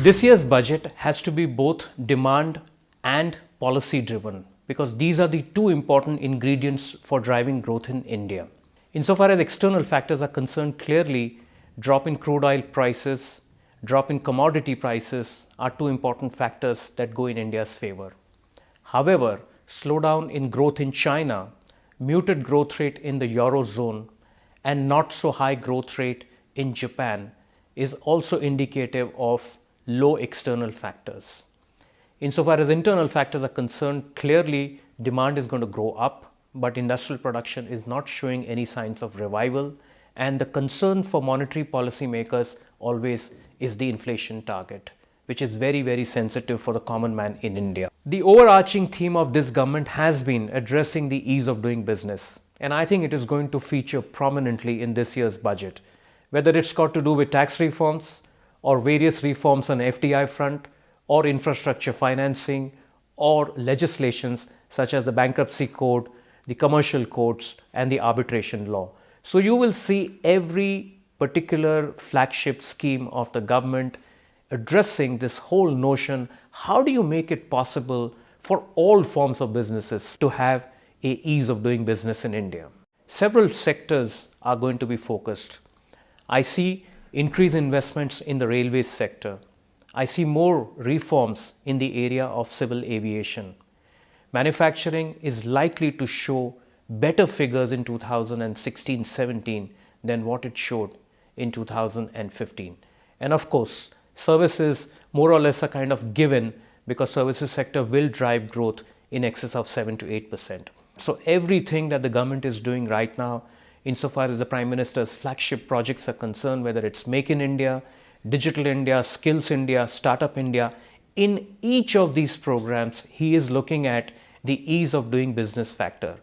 This year's budget has to be both demand and policy driven because these are the two important ingredients for driving growth in India. Insofar as external factors are concerned, clearly drop in crude oil prices, drop in commodity prices are two important factors that go in India's favor. However, slowdown in growth in China, muted growth rate in the Eurozone, and not so high growth rate in Japan is also indicative of low external factors. Insofar as internal factors are concerned, clearly demand is going to grow up, but industrial production is not showing any signs of revival, and the concern for monetary policy makers always is the inflation target, which is very, very sensitive for the common man in India. The overarching theme of this government has been addressing the ease of doing business, and I think it is going to feature prominently in this year's budget, whether it's got to do with tax reforms or various reforms on FDI front or infrastructure financing or legislations such as the bankruptcy code, the commercial codes and the arbitration law. So you will see every particular flagship scheme of the government addressing this whole notion, how do you make it possible for all forms of businesses to have a ease of doing business in India? Several sectors are going to be focused. I see increased investments in the railways sector. I see more reforms in the area of civil aviation. Manufacturing is likely to show better figures in 2016-17 than what it showed in 2015. And of course, services more or less are kind of given because services sector will drive growth in excess of 7 to 8%. So everything that the government is doing right now, insofar as the Prime Minister's flagship projects are concerned, whether it's Make in India, Digital India, Skills India, Startup India, in each of these programs, he is looking at the ease of doing business factor.